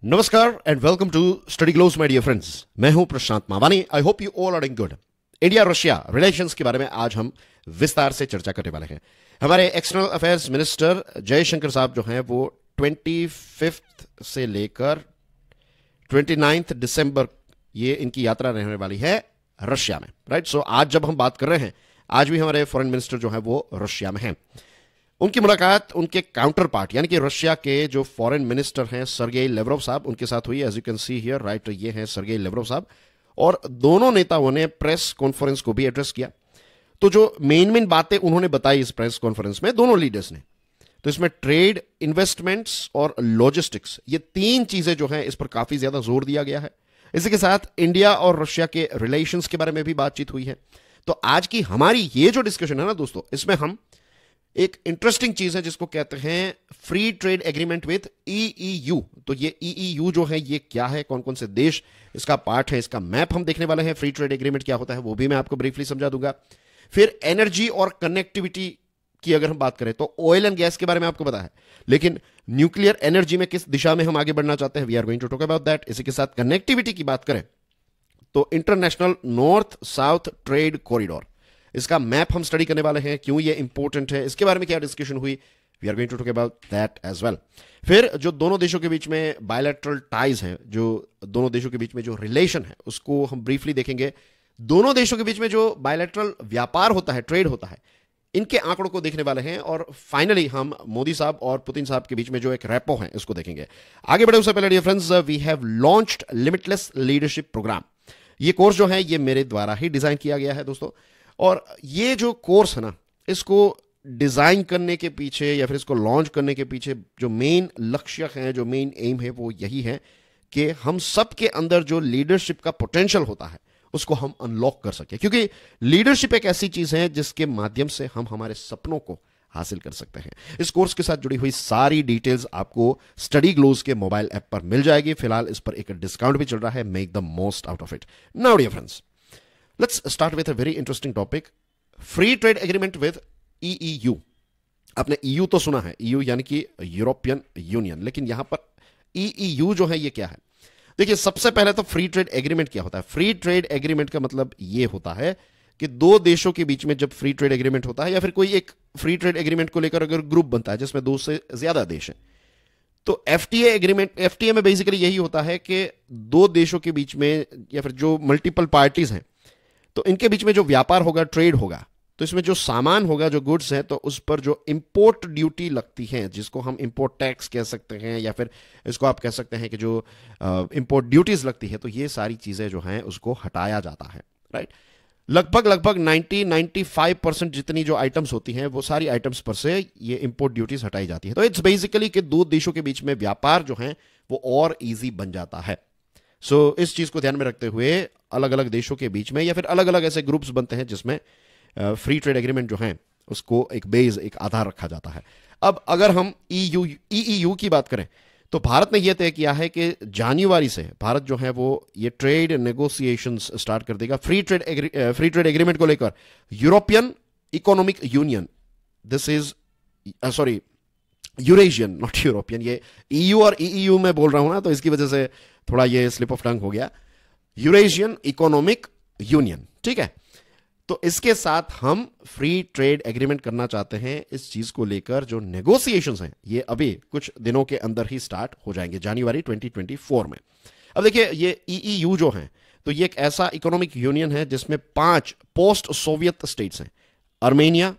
नमस्कार and welcome to study glows my dear friends. मैं हूं Prashant Mawani. I hope you all are doing good. India Russia relations के बारे में आज हम विस्तार से चर्चा करने वाले हैं। हमारे एक्सटर्नल अफेयर्स मिनिस्टर जयशंकर साहब जो हैं वो 25 से लेकर 29 दिसंबर ये इनकी यात्रा रहने वाली है रशिया में, राइट। सो आज जब हम बात कर रहे हैं, आज भी हमारे फॉरेन मिनिस्टर जो है वो रशिया में हैं। उनकी मुलाकात उनके काउंटर पार्ट यानी कि रशिया के जो फॉरेन मिनिस्टर हैं सर्गेई लेवरोव साहब, उनके साथ हुई। As you can see here, right, ये हैं सर्गेई लेवरोव साहब। और दोनों नेताओं ने प्रेस कॉन्फ्रेंस को भी एड्रेस किया। तो जो मेन बातें उन्होंने बताई इस प्रेस कॉन्फ्रेंस में दोनों लीडर्स ने, तो इसमें ट्रेड, इन्वेस्टमेंट्स और लॉजिस्टिक्स, ये तीन चीजें जो हैं इस पर काफी ज्यादा जोर दिया गया है। इसी के साथ इंडिया और रशिया के रिलेशंस के बारे में भी बातचीत हुई है। तो आज की हमारी ये जो डिस्कशन है ना दोस्तों, इसमें हम एक इंटरेस्टिंग चीज है जिसको कहते हैं फ्री ट्रेड एग्रीमेंट विद ईईयू। तो ये ईईयू जो है ये क्या है, कौन कौन से देश इसका पार्ट है, इसका मैप हम देखने वाले हैं। फ्री ट्रेड एग्रीमेंट क्या होता है वो भी मैं आपको ब्रीफली समझा दूंगा। फिर एनर्जी और कनेक्टिविटी की अगर हम बात करें तो ऑयल एंड गैस के बारे में आपको पता है, लेकिन न्यूक्लियर एनर्जी में किस दिशा में हम आगे बढ़ना चाहते हैं, we are going to talk about that. इसी के साथ कनेक्टिविटी की बात करें तो international north south trade corridor, इसका मैप हम स्टडी करने वाले हैं, क्यों ये इंपॉर्टेंट है, इसके बारे में क्या डिस्कशन हुई, we are going to talk about that as well. फिर जो दोनों देशों के बीच में बायलैटरल टाइज हैं, जो दोनों देशों के बीच में जो रिलेशन है उसको हम ब्रीफली देखेंगे। दोनों देशों के बीच में जो बायलैटरल व्यापार होता है, ट्रेड होता है, इनके आंकड़ों को देखने वाले हैं। और फाइनली हम मोदी साहब और पुतिन साहब के बीच में जो एक रेपो है उसको देखेंगे। आगे बढ़े उससे पहले dear friends, we have launched limitless leadership programme. ये कोर्स जो है ये मेरे द्वारा ही डिजाइन किया गया है दोस्तों। और ये जो कोर्स है ना, इसको डिजाइन करने के पीछे या फिर इसको लॉन्च करने के पीछे जो मेन लक्ष्य है, जो मेन एम है, वो यही है कि हम सब के अंदर जो लीडरशिप का पोटेंशियल होता है उसको हम अनलॉक कर सके। क्योंकि लीडरशिप एक ऐसी चीज है जिसके माध्यम से हम हमारे सपनों को हासिल कर सकते हैं। इस कोर्स के साथ जुड़ी हुई सारी डिटेल्स आपको स्टडी ग्लोज के मोबाइल ऐप पर मिल जाएगी। फिलहाल इस पर एक डिस्काउंट भी चल रहा है, make the most out of it now dear friends. Let's start with a very interesting topic. Free trade agreement with EEU. आपने EU तो सुना है, EU यानी कि यूरोपियन यूनियन, लेकिन यहां पर EEU जो है ये क्या है? देखिए, सबसे पहले तो फ्री ट्रेड एग्रीमेंट क्या होता है। फ्री ट्रेड एग्रीमेंट का मतलब ये होता है कि दो देशों के बीच में जब फ्री ट्रेड एग्रीमेंट होता है या फिर कोई एक फ्री ट्रेड एग्रीमेंट को लेकर अगर ग्रुप बनता है जिसमें दो से ज्यादा देश हैं, तो एफटीए एग्रीमेंट, एफटीए में बेसिकली यही होता है कि दो देशों के बीच में या फिर जो मल्टीपल पार्टीज हैं, तो इनके बीच में जो व्यापार होगा, ट्रेड होगा, तो इसमें जो सामान होगा, जो गुड्स है, तो उस पर जो इंपोर्ट ड्यूटी लगती है, जिसको हम इंपोर्ट टैक्स कह सकते हैं या फिर इसको आप कह सकते हैं कि जो इंपोर्ट ड्यूटीज लगती है, तो ये सारी चीजें जो हैं उसको हटाया जाता है, राइट। लगभग 90-95% जितनी जो आइटम्स होती हैं वो सारी आइटम्स पर से ये इंपोर्ट ड्यूटीज हटाई जाती है। तो इट्स बेसिकली कि दो देशों के बीच में व्यापार जो है वो और ईजी बन जाता है। सो इस चीज को ध्यान में रखते हुए अलग अलग देशों के बीच में या फिर अलग अलग ऐसे ग्रुप्स बनते हैं जिसमें फ्री ट्रेड एग्रीमेंट जो है उसको एक बेस, एक आधार रखा जाता है। अब अगर हम ईईयू की बात करें तो भारत ने यह तय किया है कि जनवरी से भारत जो है वो ये ट्रेड नेगोशिएशंस स्टार्ट कर देगा फ्री ट्रेड एग्रीमेंट को लेकर। European economic union, this is sorry Eurasian, not European. ये ईयू और ईईयू में बोल रहा हूं ना, तो इसकी वजह से थोड़ा ये स्लिप ऑफ टंग हो गया। यूरेशियन इकोनॉमिक यूनियन, ठीक है। तो इसके साथ हम फ्री ट्रेड एग्रीमेंट करना चाहते हैं। इस चीज को लेकर जो नेगोशिएशंस हैं ये अभी कुछ दिनों के अंदर ही स्टार्ट हो जाएंगे, जनवरी 2024 में। अब देखिए, ये ईईयू जो है तो ये एक ऐसा इकोनॉमिक यूनियन है जिसमें 5 पोस्ट सोवियत स्टेट्स हैं: आर्मेनिया,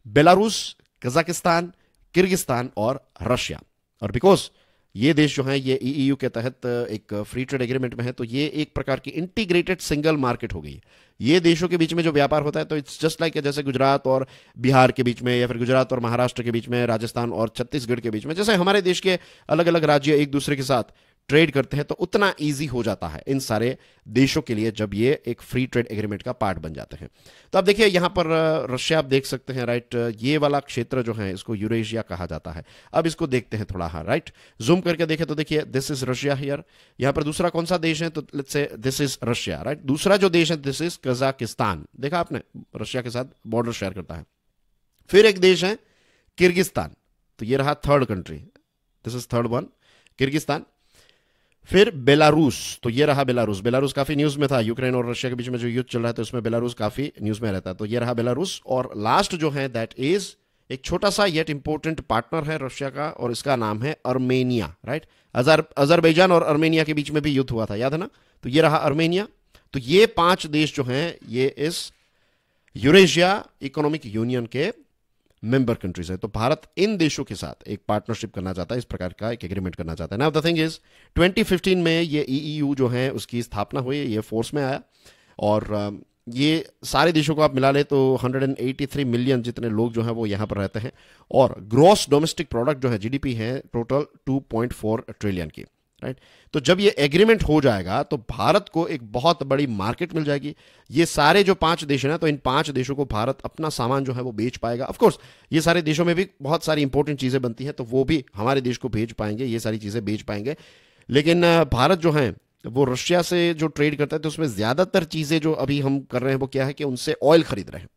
बेलारूस, कजाकिस्तान, किर्गिस्तान और रशिया। और बिकॉज ये देश जो है ये ईईयू के तहत एक फ्री ट्रेड एग्रीमेंट में है, तो ये एक प्रकार की इंटीग्रेटेड सिंगल मार्केट हो गई। ये देशों के बीच में जो व्यापार होता है तो इट्स जस्ट लाइक जैसे गुजरात और बिहार के बीच में या फिर गुजरात और महाराष्ट्र के बीच में, राजस्थान और छत्तीसगढ़ के बीच में, जैसे हमारे देश के अलग अलग राज्य एक दूसरे के साथ ट्रेड करते हैं, तो उतना ईजी हो जाता है इन सारे देशों के लिए जब ये एक फ्री ट्रेड एग्रीमेंट का पार्ट बन जाते हैं। तो आप देखिए यहां पर रशिया आप देख सकते हैं, राइट। ये वाला क्षेत्र जो है इसको यूरेशिया कहा जाता है। अब इसको देखते हैं थोड़ा, हाँ, राइट, जूम करके देखें तो देखिए दिस इज रशिया हियर। यहां पर दूसरा कौन सा देश है, तो let's say this is Russia, right. दूसरा जो देश है दिस इज कजाकिस्तान, देखा आपने, रशिया के साथ बॉर्डर शेयर करता है। फिर एक देश है किर्गिस्तान, तो ये रहा third country, this is third one, Kyrgyzstan. फिर बेलारूस, तो ये रहा बेलारूस। बेलारूस काफी न्यूज में था, यूक्रेन और रशिया के बीच में जो युद्ध चल रहा है तो उसमें बेलारूस काफी न्यूज में रहता है, तो ये रहा बेलारूस। और लास्ट जो है दैट इज एक छोटा सा येट इंपॉर्टेंट पार्टनर है रशिया का, और इसका नाम है अर्मेनिया, राइट। अजरबैजान और अर्मेनिया के बीच में भी युद्ध हुआ था, याद है ना। तो ये रहा अर्मेनिया। तो ये 5 देश जो हैं ये इस यूरेशिया इकोनॉमिक यूनियन के मेंबर कंट्रीज है। तो भारत इन देशों के साथ एक पार्टनरशिप करना चाहता है, इस प्रकार का एक एग्रीमेंट करना चाहता है। नाउ द थिंग इज 2015 में ये ईईयू जो है उसकी स्थापना हुई, ये फोर्स में आया, और ये सारे देशों को आप मिला ले तो 183 मिलियन जितने लोग जो हैं वो यहां पर रहते हैं, और ग्रॉस डोमेस्टिक प्रोडक्ट जो है जीडीपी है टोटल 2.4 ट्रिलियन की, राइट। तो जब ये एग्रीमेंट हो जाएगा तो भारत को एक बहुत बड़ी मार्केट मिल जाएगी। ये सारे जो 5 देश हैं ना, तो इन 5 देशों को भारत अपना सामान जो है वो बेच पाएगा। ऑफ कोर्स ये सारे देशों में भी बहुत सारी इंपॉर्टेंट चीजें बनती हैं, तो वो भी हमारे देश को भेज पाएंगे, ये सारी चीजें बेच पाएंगे। लेकिन भारत जो है वो रशिया से जो ट्रेड करता है तो उसमें ज्यादातर चीजें जो अभी हम कर रहे हैं वो क्या है कि उनसे ऑयल खरीद रहे हैं,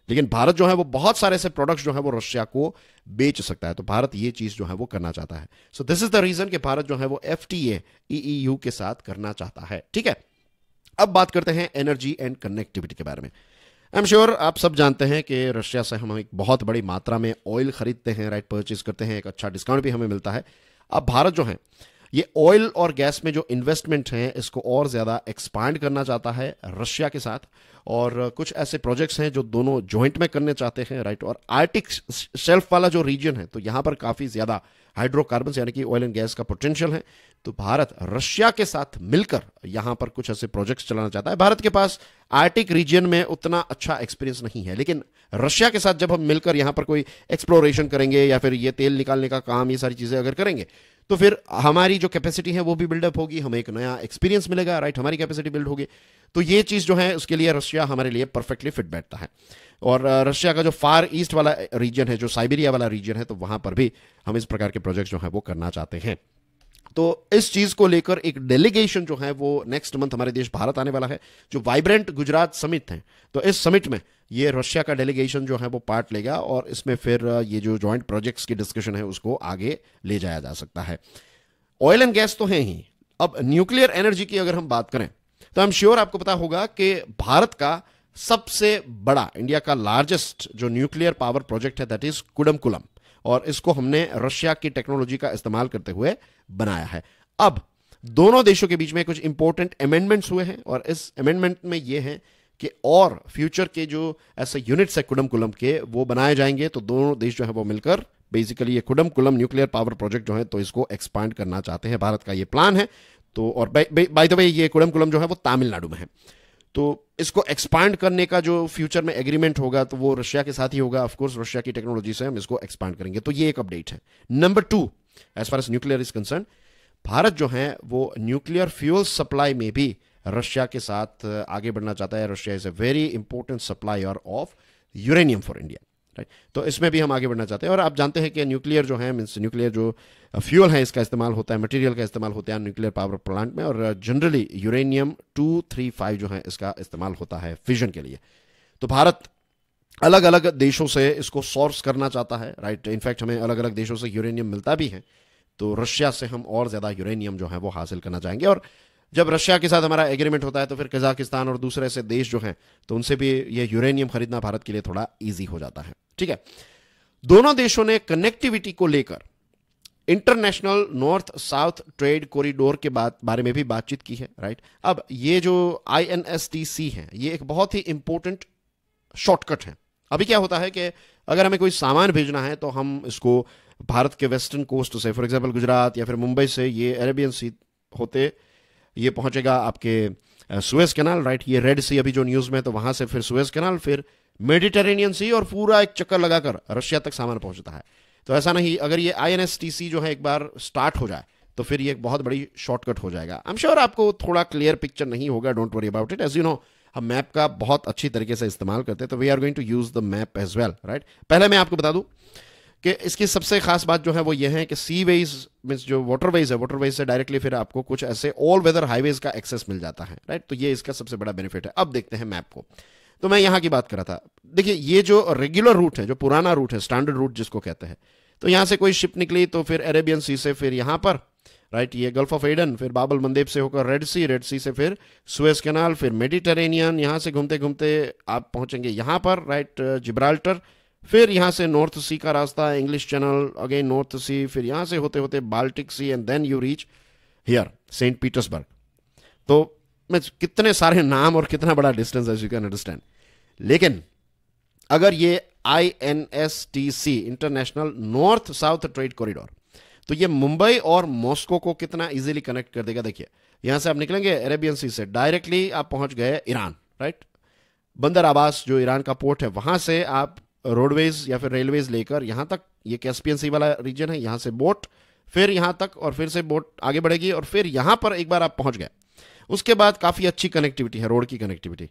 लेकिन भारत जो है वो बहुत सारे ऐसे प्रोडक्ट्स जो है वो रशिया को बेच सकता है। तो भारत ये चीज जो है वो करना चाहता है। So this is the reason कि भारत जो है वो एफटीए ईईयू के साथ करना चाहता है, ठीक है। अब बात करते हैं एनर्जी एंड कनेक्टिविटी के बारे में। आई एम श्योर आप सब जानते हैं कि रशिया से हम एक बहुत बड़ी मात्रा में ऑयल खरीदते हैं, राइट, परचेज करते हैं, एक अच्छा डिस्काउंट भी हमें मिलता है। अब भारत जो है ये ऑयल और गैस में जो इन्वेस्टमेंट है इसको और ज्यादा एक्सपांड करना चाहता है रशिया के साथ, और कुछ ऐसे प्रोजेक्ट्स हैं जो दोनों ज्वाइंट में करने चाहते हैं, राइट। और आर्टिक शेल्फ वाला जो रीजन है तो यहां पर काफी ज्यादा हाइड्रोकार्बन यानी कि ऑयल एंड गैस का पोटेंशियल है। तो भारत रशिया के साथ मिलकर यहां पर कुछ ऐसे प्रोजेक्ट्स चलाना चाहता है। भारत के पास आर्टिक रीजन में उतना अच्छा एक्सपीरियंस नहीं है, लेकिन रशिया के साथ जब हम मिलकर यहां पर कोई एक्सप्लोरेशन करेंगे या फिर ये तेल निकालने का काम, ये सारी चीजें अगर करेंगे तो फिर हमारी जो कैपेसिटी है वो भी बिल्डअप होगी, हमें एक नया एक्सपीरियंस मिलेगा, राइट, हमारी कैपेसिटी बिल्ड होगी। तो ये चीज जो है उसके लिए रशिया हमारे लिए परफेक्टली फिट बैठता है। और रशिया का जो फार ईस्ट वाला रीजन है, जो साइबेरिया वाला रीजन है, तो वहां पर भी हम इस प्रकार के प्रोजेक्ट जो है वो करना चाहते हैं। तो इस चीज को लेकर एक डेलीगेशन जो है वो नेक्स्ट मंथ हमारे देश भारत आने वाला है, जो वाइब्रेंट गुजरात समिट है। तो इस समिट में ये रशिया का डेलीगेशन जो है वो पार्ट लेगा, और इसमें फिर ये जो जॉइंट प्रोजेक्ट्स की डिस्कशन है उसको आगे ले जाया जा सकता है। ऑयल एंड गैस तो है ही, अब न्यूक्लियर एनर्जी की अगर हम बात करें तो आई एम श्योर आपको पता होगा कि भारत का सबसे बड़ा, इंडिया का लार्जेस्ट जो न्यूक्लियर पावर प्रोजेक्ट है दैट इज कुडमकुलम, और इसको हमने रशिया की टेक्नोलॉजी का इस्तेमाल करते हुए बनाया है। अब दोनों देशों के बीच में कुछ इंपॉर्टेंट अमेंडमेंट्स हुए हैं, और इस अमेंडमेंट में यह है कि और फ्यूचर के जो ऐसे यूनिट्स है कुडमकुलम के वो बनाए जाएंगे। तो दोनों देश जो है वो मिलकर बेसिकली ये कुडमकुलम न्यूक्लियर पावर प्रोजेक्ट जो है तो इसको एक्सपांड करना चाहते हैं, भारत का ये प्लान है। तो और बाय द वे ये कुडमकुलम जो है वो तमिलनाडु में है। तो इसको एक्सपांड करने का जो फ्यूचर में एग्रीमेंट होगा तो वो रशिया के साथ ही होगा। ऑफ कोर्स रशिया की टेक्नोलॉजी से हम इसको एक्सपांड करेंगे। तो ये एक अपडेट है। Number 2, as far as nuclear is concern, Bharat जो है वो न्यूक्लियर फ्यूल सप्लाई में भी रशिया के साथ आगे बढ़ना चाहता है। Russia is a very important supplier of uranium for India, right. तो इसमें भी हम आगे बढ़ना चाहते हैं। और आप जानते हैं कि न्यूक्लियर जो है मीन्स न्यूक्लियर जो फ्यूल है इसका इस्तेमाल होता है, मटेरियल का इस्तेमाल होता है न्यूक्लियर पावर प्लांट में, और जनरली यूरेनियम 235 जो है इसका इस्तेमाल होता है फिजन के लिए। तो भारत अलग अलग देशों से इसको सोर्स करना चाहता है, राइट। इनफैक्ट हमें अलग अलग देशों से यूरेनियम मिलता भी है, तो रशिया से हम और ज्यादा यूरेनियम जो है वो हासिल करना चाहेंगे। और जब रशिया के साथ हमारा एग्रीमेंट होता है तो फिर कजाकिस्तान और दूसरे ऐसे देश जो हैं तो उनसे भी ये यूरेनियम खरीदना भारत के लिए थोड़ा इजी हो जाता है, ठीक है। दोनों देशों ने कनेक्टिविटी को लेकर international north south trade corridor के बारे में भी बातचीत की है, राइट। अब ये जो INSTC है ये एक बहुत ही इंपॉर्टेंट शॉर्टकट है। अभी क्या होता है कि अगर हमें कोई सामान भेजना है तो हम इसको भारत के वेस्टर्न कोस्ट से, फॉर एग्जांपल गुजरात या फिर मुंबई से, ये अरेबियन सी होते ये पहुंचेगा आपके सुएज कैनाल, राइट। ये रेड सी अभी जो न्यूज में, तो वहां से फिर सुएज कैनाल, फिर मेडिटेरेनियन सी, और पूरा एक चक्कर लगाकर रशिया तक सामान पहुंचता है। तो ऐसा नहीं, अगर ये INSTC जो है एक बार स्टार्ट हो जाए तो फिर ये एक बहुत बड़ी शॉर्टकट हो जाएगा। आई एम श्योर आपको थोड़ा क्लियर पिक्चर नहीं होगा, don't worry about it. As you know हम मैप का बहुत अच्छी तरीके से इस्तेमाल करते हैं, तो we are going to use the map as well, right. पहले मैं आपको बता दूं कि इसकी सबसे खास बात जो है वो ये है कि सी वेज मीन्स जो वाटरवेज है, वाटरवेज से डायरेक्टली फिर आपको कुछ ऐसे ऑल वेदर हाईवेज का एक्सेस मिल जाता है, राइट। तो ये इसका सबसे बड़ा बेनिफिट है। अब देखते हैं मैप को। तो मैं यहां की बात कर रहा था, देखिए ये जो रेगुलर रूट है, जो पुराना रूट है, स्टैंडर्ड रूट जिसको कहते हैं, तो यहां से कोई शिप निकली तो फिर अरेबियन सी से फिर यहां पर राइट, ये गल्फ ऑफ एडन, फिर बाबल मंदेब से होकर रेड सी से फिर सुएज कैनाल, फिर मेडिटेरेनियन, यहाँ से घूमते घूमते आप पहुंचेंगे यहाँ पर, राइट, जिब्राल्टर, फिर यहाँ से नॉर्थ सी का रास्ता, English channel, again north sea, फिर यहाँ से होते होते Baltic sea, and then you reach here Saint Petersburg. तो मैं कितने सारे नाम और कितना बड़ा distance, as you can understand. लेकिन अगर ये INSTC, international north south trade corridor, तो ये मुंबई और मॉस्को को कितना इजीली कनेक्ट कर देगा। देखिए, यहां से आप निकलेंगे अरेबियन सी से, डायरेक्टली आप पहुंच गए ईरान, राइट, बंदर अब्बास जो ईरान का पोर्ट है, वहां से आप रोडवेज या फिर रेलवेज लेकर यहां तक, ये कैस्पियन सी वाला रीजन है, यहां से बोट, फिर यहां तक, और फिर से बोट आगे बढ़ेगी, और फिर यहां पर एक बार आप पहुंच गए, उसके बाद काफी अच्छी कनेक्टिविटी है, रोड की कनेक्टिविटी।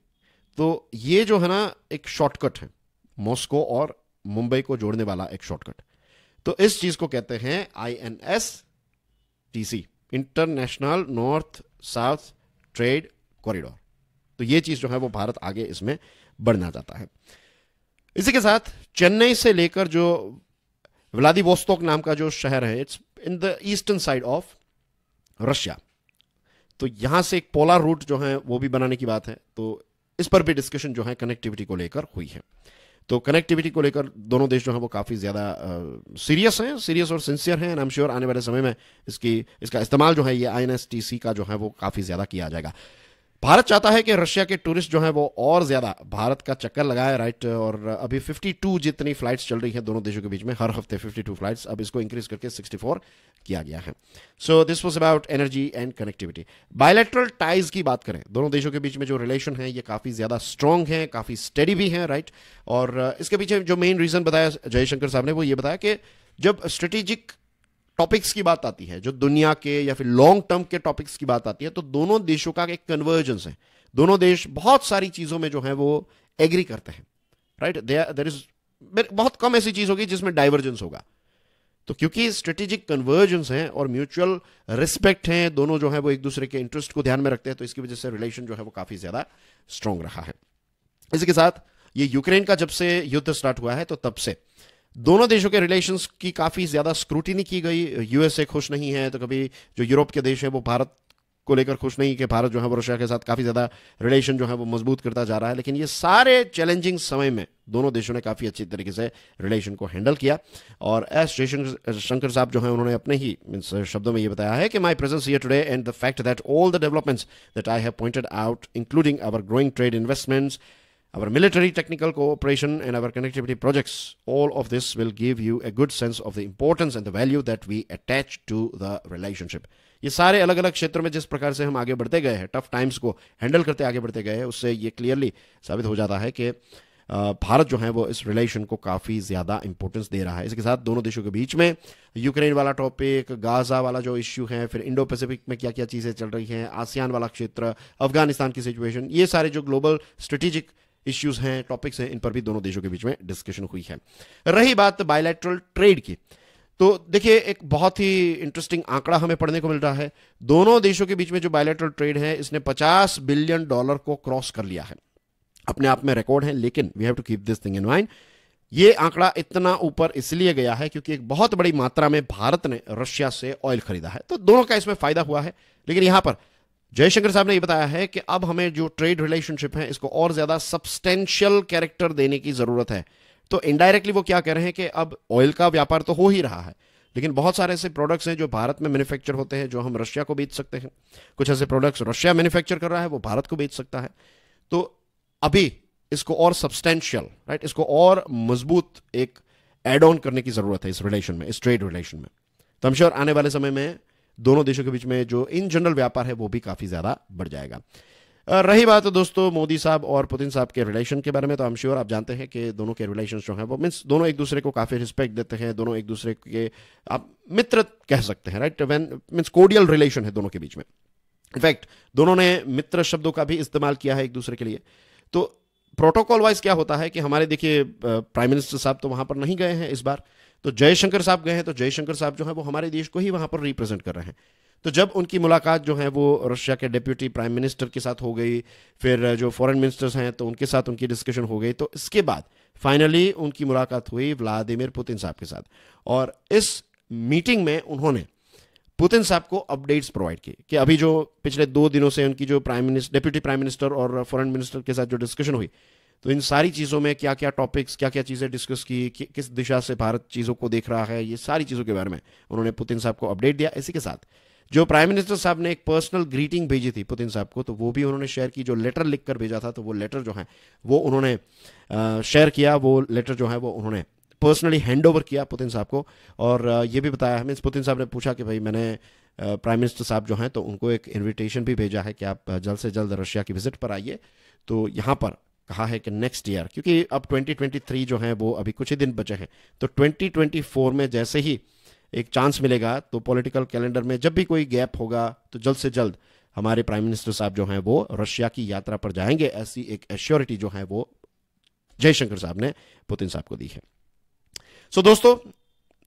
तो ये जो है ना एक शॉर्टकट है, मॉस्को और मुंबई को जोड़ने वाला एक शॉर्टकट। तो इस चीज को कहते हैं INSTC, international north south trade corridor. तो ये चीज जो है वो भारत आगे इसमें बढ़ना चाहता है। इसी के साथ चेन्नई से लेकर जो व्लादिवोस्तोक नाम का जो शहर है, it's in the eastern side of Russia, तो यहां से एक पोलर रूट जो है वो भी बनाने की बात है। तो इस पर भी डिस्कशन जो है कनेक्टिविटी को लेकर हुई है। तो कनेक्टिविटी को लेकर दोनों देश जो है वो काफी ज्यादा सीरियस हैं, सीरियस और सिंसियर हैं, एंड आई एम श्योर आने वाले समय में इसका इस्तेमाल जो है ये INSTC का जो है वो काफी ज्यादा किया जाएगा। भारत चाहता है कि रशिया के टूरिस्ट जो है वो और ज्यादा भारत का चक्कर लगाए, राइट, और अभी 52 जितनी फ्लाइट्स चल रही हैं दोनों देशों के बीच में, हर हफ्ते 52 फ्लाइट्स, अब इसको इंक्रीज करके 64 किया गया है। So this was about energy and connectivity. Bilateral ties की बात करें, दोनों देशों के बीच में जो रिलेशन है ये काफी ज्यादा स्ट्रांग है, काफी स्टेडी भी है, राइट। और इसके पीछे जो मेन रीजन बताया जयशंकर साहब ने, वो ये बताया कि जब स्ट्रेटेजिक टॉपिक्स की बात आती है, जो दुनिया के या फिर लॉन्ग टर्म के टॉपिक्स की बात आती है, तो दोनों देशों का एक कन्वर्जेंस है। दोनों देश बहुत सारी चीजों में जो है वो एग्री करते हैं, राइट। देयर इज बहुत कम ऐसी चीज होगी जिसमें डाइवर्जेंस होगा। तो क्योंकि स्ट्रेटेजिक कन्वर्जेंस है और म्यूचुअल रिस्पेक्ट है, दोनों जो है वो एक दूसरे के इंटरेस्ट को ध्यान में रखते हैं, तो इसकी वजह से रिलेशन जो है वो काफी ज्यादा स्ट्रांग रहा है। इसी के साथ ये यूक्रेन का जब से युद्ध स्टार्ट हुआ है, तो तब से दोनों देशों के रिलेशंस की काफी ज्यादा स्क्रूटिनी की गई। यूएसए खुश नहीं है, तो कभी जो यूरोप के देश हैं वो भारत को लेकर खुश नहीं कि भारत जो है वो रशिया के साथ काफी ज्यादा रिलेशन जो है वो मजबूत करता जा रहा है। लेकिन ये सारे चैलेंजिंग समय में दोनों देशों ने काफी अच्छी तरीके से रिलेशन को हैंडल किया। और एस जयशंकर साहब जो है उन्होंने अपने ही शब्दों में ये बताया है कि my presence here today and the fact that all the developments that I have pointed out, including our growing trade investments, our military technical cooperation and our connectivity projects, all of this will give you a good sense of the importance and the value that we attach to the relationship. ये सारे अलग अलग क्षेत्रों में जिस प्रकार से हम आगे बढ़ते गए हैं, टफ टाइम्स को हैंडल करते आगे बढ़ते गए हैं, उससे ये क्लियरली साबित हो जाता है कि भारत जो है वो इस रिलेशन को काफी ज्यादा इंपॉर्टेंस दे रहा है। इसके साथ दोनों देशों के बीच में यूक्रेन वाला टॉपिक, गाजा वाला जो इश्यू है, फिर इंडो पैसिफिक में क्या क्या चीजें चल रही हैं, आसियान वाला क्षेत्र, अफगानिस्तान की सिचुएशन, ये सारे जो ग्लोबल स्ट्रेटेजिक इश्यूज हैं, टॉपिक्स हैं, इन पर भी दोनों देशों के बीच में डिस्कशन हुई है। रही बात बायलैटरल ट्रेड की, तो देखिए एक बहुत ही इंटरेस्टिंग आंकड़ा हमें पढ़ने को मिल रहा है। दोनों देशों के बीच में जो बायलैटरल ट्रेड है, इसने $50 बिलियन को क्रॉस कर लिया है। अपने आप में रिकॉर्ड है, लेकिन we have to keep this thing in mind. ये आंकड़ा इतना ऊपर इसलिए गया है क्योंकि एक बहुत बड़ी मात्रा में भारत ने रशिया से ऑयल खरीदा है, तो दोनों का इसमें फायदा हुआ है। लेकिन यहां पर जयशंकर साहब ने यह बताया है कि अब हमें जो ट्रेड रिलेशनशिप है इसको और ज्यादा सब्सटेंशियल कैरेक्टर देने की जरूरत है। तो इनडायरेक्टली वो क्या कह रहे हैं कि अब ऑयल का व्यापार तो हो ही रहा है, लेकिन बहुत सारे ऐसे प्रोडक्ट्स हैं जो भारत में मैन्युफैक्चर होते हैं, जो हम रशिया को बेच सकते हैं। कुछ ऐसे प्रोडक्ट्स रशिया मैन्युफैक्चर कर रहा है, वो भारत को बेच सकता है। तो अभी इसको और सब्सटेंशियल, राइट, इसको और मजबूत एक एड ऑन करने की जरूरत है इस रिलेशन में, इस ट्रेड रिलेशन में। तो हम श्योर आने वाले समय में दोनों देशों के बीच में जो इन जनरल व्यापार है वो भी काफी ज्यादा बढ़ जाएगा। रही बात दोस्तों मोदी साहब और पुतिन साहब के रिलेशन के बारे में, तो हम श्योर आप जानते हैं कि दोनों के रिलेशन जो हैं वो मीन्स दोनों एक दूसरे को काफी रिस्पेक्ट देते हैं, दोनों एक दूसरे के आप मित्र कह सकते हैं, राइट, मीन्स कोर्डियल रिलेशन है दोनों के बीच में। इनफैक्ट दोनों ने मित्र शब्दों का भी इस्तेमाल किया है एक दूसरे के लिए। तो प्रोटोकॉल वाइज क्या होता है कि हमारे देखिए प्राइम मिनिस्टर साहब तो वहां पर नहीं गए हैं इस बार, तो जयशंकर साहब गए हैं, तो जयशंकर साहब जो है वो हमारे देश को ही वहां पर रिप्रेजेंट कर रहे हैं। तो जब उनकी मुलाकात जो है वो रशिया के डिप्यूटी प्राइम मिनिस्टर के साथ हो गई, फिर जो फॉरेन मिनिस्टर्स हैं तो उनके साथ उनकी डिस्कशन हो गई, तो इसके बाद फाइनली उनकी मुलाकात हुई व्लादिमीर पुतिन साहब के साथ। और इस मीटिंग में उन्होंने पुतिन साहब को अपडेट्स प्रोवाइड की कि अभी जो पिछले 2 दिनों से उनकी जो डिप्टी प्राइम मिनिस्टर और फॉरेन मिनिस्टर के साथ जो डिस्कशन हुई, तो इन सारी चीज़ों में क्या क्या टॉपिक्स, क्या क्या चीज़ें डिस्कस की, किस दिशा से भारत चीज़ों को देख रहा है, ये सारी चीज़ों के बारे में उन्होंने पुतिन साहब को अपडेट दिया। इसी के साथ जो प्राइम मिनिस्टर साहब ने एक पर्सनल ग्रीटिंग भेजी थी पुतिन साहब को, तो वो भी उन्होंने शेयर की। जो लेटर लिख कर भेजा था, तो वो लेटर जो है वो उन्होंने शेयर किया। वो लेटर जो है वो उन्होंने पर्सनली हैंड ओवर किया पुतिन साहब को। और ये भी बताया हमें, पुतिन साहब ने पूछा कि भाई मैंने प्राइम मिनिस्टर साहब जो हैं तो उनको एक इनविटेशन भी भेजा है कि आप जल्द से जल्द रशिया की विजिट पर आइए। तो यहाँ पर कहा है कि नेक्स्ट ईयर, क्योंकि अब 2023 जो है वो अभी कुछ ही दिन बचे हैं, तो 2024 में जैसे ही एक चांस मिलेगा, तो पॉलिटिकल कैलेंडर में जब भी कोई गैप होगा तो जल्द से जल्द हमारे प्राइम मिनिस्टर साहब जो हैं वो रशिया की यात्रा पर जाएंगे। ऐसी एक एश्योरिटी जो है वो जयशंकर साहब ने पुतिन साहब को दी है। सो दोस्तों,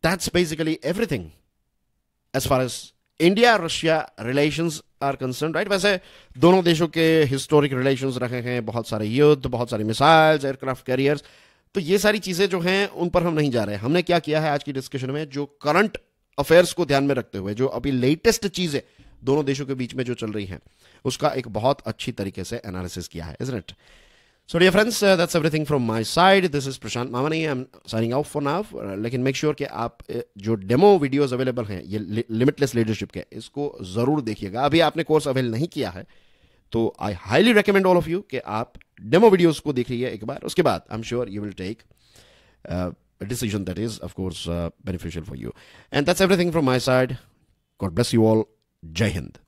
that's basically everything as far as India Russia relations are concern, right. वैसे दोनों देशों के हिस्टोरिक रिलेशंस रहे हैं, बहुत सारे युद्ध, बहुत सारी मिसाइल्स, एयरक्राफ्ट कैरियर्स, तो ये सारी चीजें जो हैं उन पर हम नहीं जा रहे हैं। हमने क्या किया है आज की डिस्कशन में, जो करंट अफेयर्स को ध्यान में रखते हुए जो अभी लेटेस्ट चीजें दोनों देशों के बीच में जो चल रही हैं, उसका एक बहुत अच्छी तरीके से एनालिसिस किया है, isn't it? So dear friends, that's everything from my side. This is Prashant Mamani. I'm signing off for now. लेकिन make sure कि आप जो डेमो वीडियोस अवेलेबल हैं ये लिमिटलेस लीडरशिप के, इसको ज़रूर देखिएगा। अभी आपने कोर्स अवेल नहीं किया है तो I highly recommend all of you कि आप डेमो वीडियोस को देख लीजिए एक बार। उसके बाद I am sure you will take a decision that is, of course, beneficial for you. And that's everything from my side. God bless you all. Jai Hind.